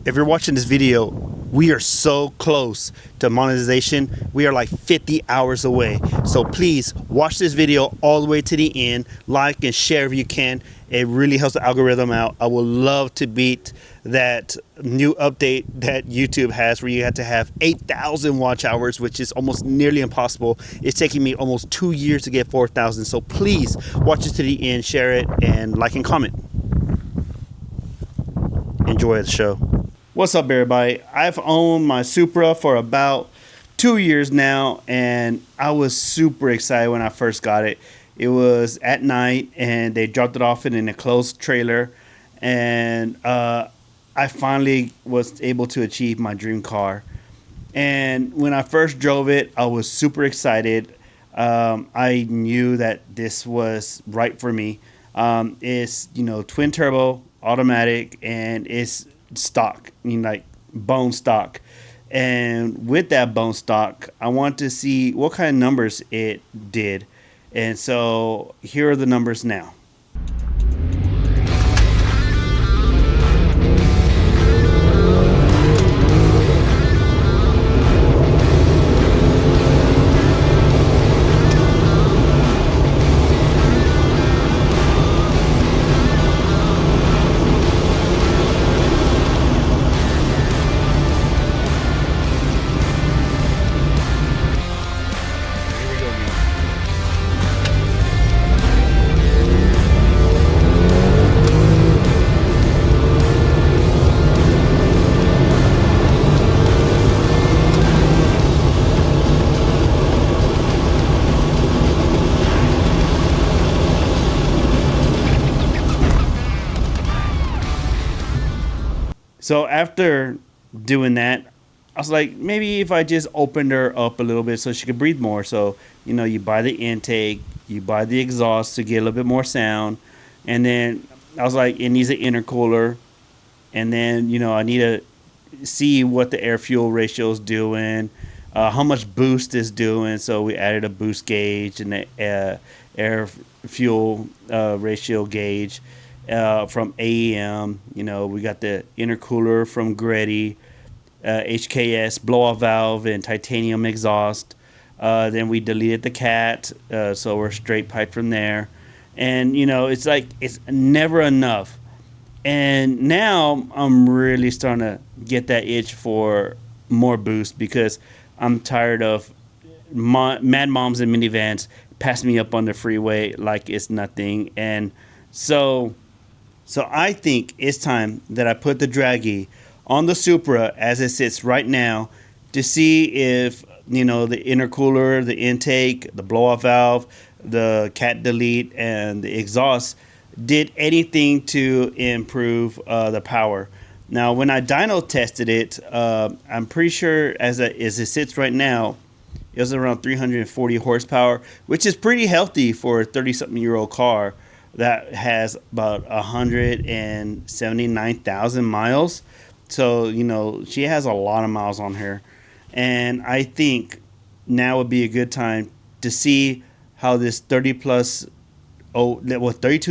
if you're watching this video, we are so close to monetization. We are like 50 hours away. So please watch this video all the way to the end. Like and share if you can. It really helps the algorithm out. I would love to beat that new update that YouTube has where you have to have 8,000 watch hours, which is almost nearly impossible. It's taking me almost 2 years to get 4,000. So please watch it to the end, share it, and like and comment. Enjoy the show. What's up, everybody? I've owned my Supra for about 2 years now, and I was super excited when I first got it. It was at night, and they dropped it off in an enclosed trailer, and I finally was able to achieve my dream car. And when I first drove it, I was super excited. I knew that this was right for me. It's, twin turbo, automatic, and it's stock, like bone stock. And with that bone stock, I want to see what kind of numbers it did. And so here are the numbers now. So after doing that, I was like, maybe if I just opened her up a little bit so she could breathe more. So, you buy the intake, you buy the exhaust to get a little bit more sound. And then I was like, it needs an intercooler. And then, I need to see what the air fuel ratio is doing, how much boost is doing. So we added a boost gauge and the air fuel ratio gauge. From AEM, we got the intercooler from Greddy, HKS blow-off valve and titanium exhaust. Then we deleted the cat, so we're straight pipe from there. And it's like it's never enough. And now I'm really starting to get that itch for more boost because I'm tired of mad moms and minivans passing me up on the freeway like it's nothing. And so I think it's time that I put the Dragy on the Supra as it sits right now to see if, the intercooler, the intake, the blow-off valve, the cat delete, and the exhaust did anything to improve the power. Now, when I dyno tested it, I'm pretty sure as it sits right now, it was around 340 horsepower, which is pretty healthy for a 30-something-year-old car that has about 179,000 miles. So, she has a lot of miles on her. And I think now would be a good time to see how this 32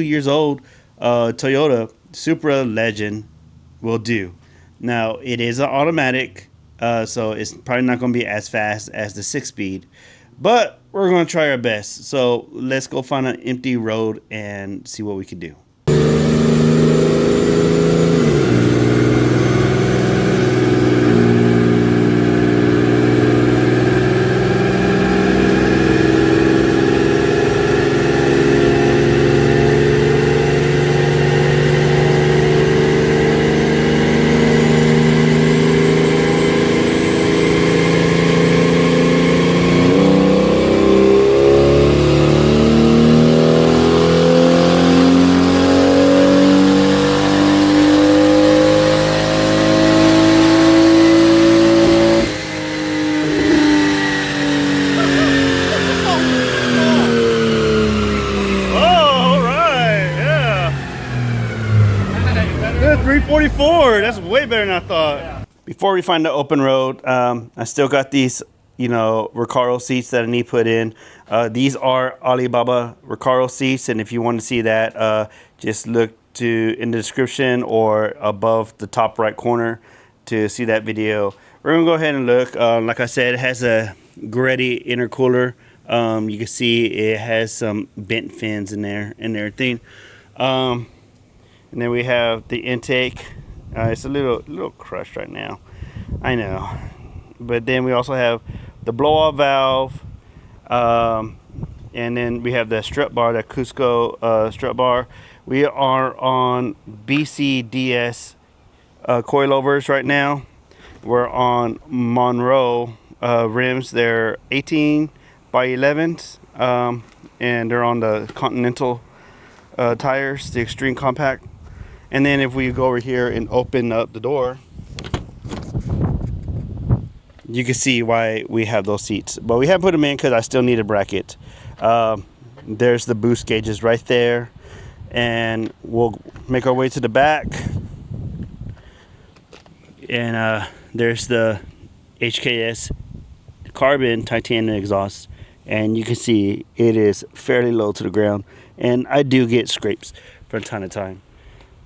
years old Toyota Supra Legend will do. Now, it is an automatic, so it's probably not going to be as fast as the 6-speed. But we're going to try our best. So let's go find an empty road and see what we can do. Good, 344. That's way better than I thought. Yeah. Before we find the open road, I still got these, Recaro seats that I need put in. These are Alibaba Recaro seats, and if you want to see that, just look in the description or above the top right corner. to see that video. We're gonna go ahead and look. Like I said, it has a Greddy intercooler. You can see it has some bent fins in there and everything. And then we have the intake. It's a little crushed right now, I know. But then we also have the blow-off valve, and then we have the strut bar, the Cusco strut bar. We are on BCDS coilovers right now. We're on Monroe rims. They're 18 by 11s, and they're on the Continental tires, the Extreme Compact. And then if we go over here and open up the door, you can see why we have those seats. But we haven't put them in because I still need a bracket. There's the boost gauges right there. And we'll make our way to the back. And there's the HKS carbon titanium exhaust. And you can see it is fairly low to the ground. And I do get scrapes from time to time.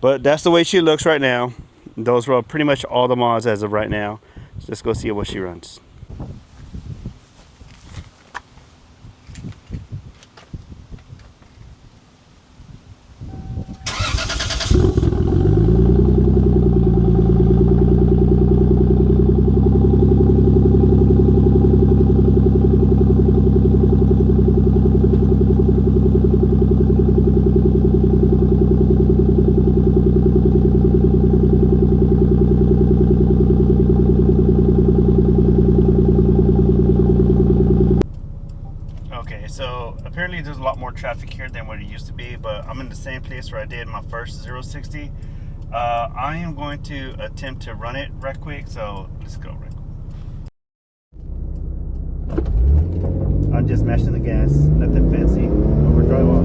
But that's the way she looks right now. Those were pretty much all the mods as of right now. So let's go see what she runs. So apparently there's a lot more traffic here than what it used to be, but I'm in the same place where I did my first 060. I am going to attempt to run it right quick, so let's go right quick. I'm just mashing the gas, nothing fancy. Overdrive off.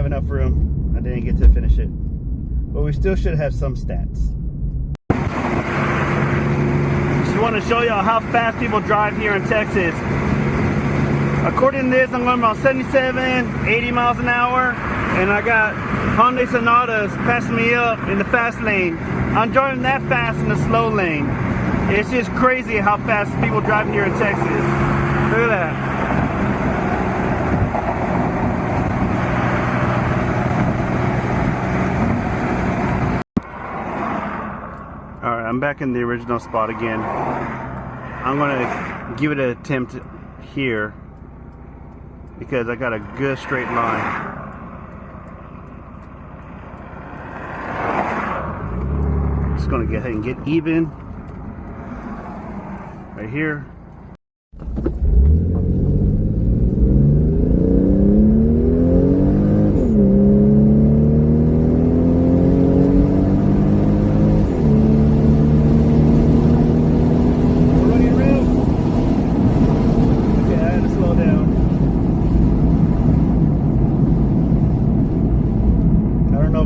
Enough room. I didn't get to finish it, but we still should have some stats. Just want to show y'all how fast people drive here in Texas. According to this, I'm going about 77, 80 miles an hour, and I got Hyundai Sonatas passing me up in the fast lane. I'm driving that fast in the slow lane. It's just crazy how fast people drive here in Texas. Look at that. Alright, I'm back in the original spot again. I'm gonna give it an attempt here because I got a good straight line. Just gonna go ahead and get even right here.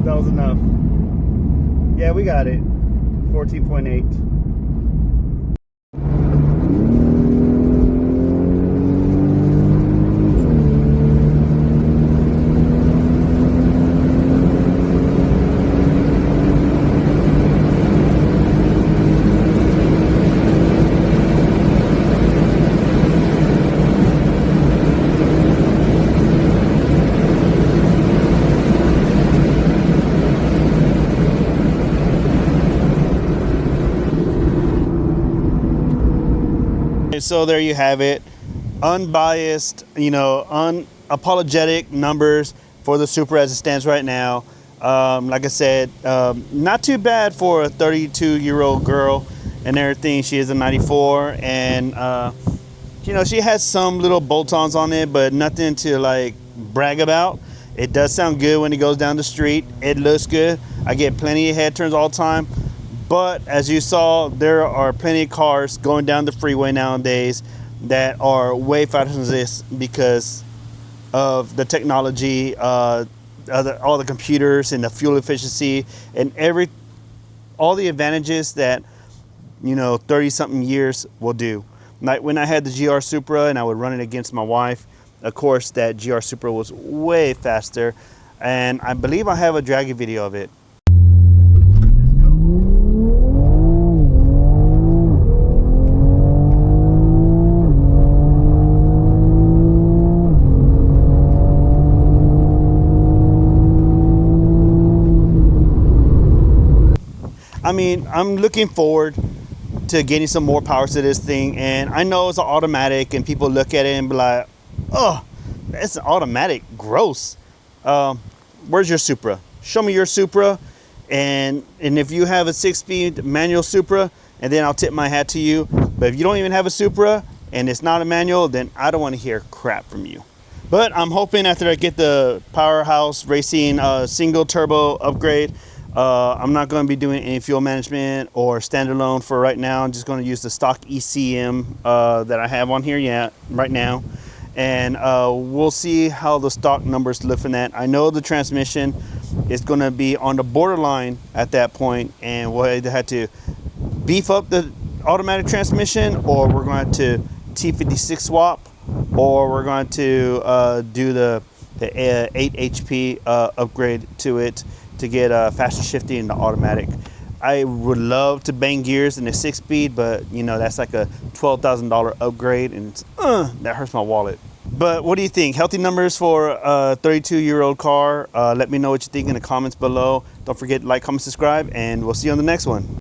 That was enough. Yeah, we got it. 14.8. So there you have it, unbiased, unapologetic numbers for the Supra as it stands right now. Like I said, not too bad for a 32-year-old girl and everything. She is a 94, and she has some little bolt-ons on it, but nothing to like brag about. It does sound good when it goes down the street. It looks good. I get plenty of head turns all the time. But as you saw, there are plenty of cars going down the freeway nowadays that are way faster than this because of the technology. all the computers and the fuel efficiency and all the advantages that 30 something years will do. Like when I had the GR Supra and I would run it against my wife, of course that GR Supra was way faster, and I believe I have a Dragy video of it. I mean, I'm looking forward to getting some more power to this thing, and I know it's an automatic and people look at it and be like, oh, that's an automatic, gross. Where's your Supra? Show me your Supra, and if you have a 6-speed manual Supra, and then I'll tip my hat to you. But if you don't even have a Supra and it's not a manual, then I don't want to hear crap from you. But I'm hoping after I get the Powerhouse Racing single turbo upgrade, I'm not going to be doing any fuel management or standalone for right now. I'm just going to use the stock ECM that I have on here right now. And we'll see how the stock numbers look from that. I know the transmission is going to be on the borderline at that point, and we'll either have to beef up the automatic transmission, or we're going to T56 swap, or we're going to do the 8 HP upgrade to it to get faster shifting in the automatic. I would love to bang gears in the 6-speed, but that's like a $12,000 upgrade, and that hurts my wallet. But what do you think? Healthy numbers for a 32-year-old car? Let me know what you think in the comments below. Don't forget to like, comment, subscribe, and we'll see you on the next one.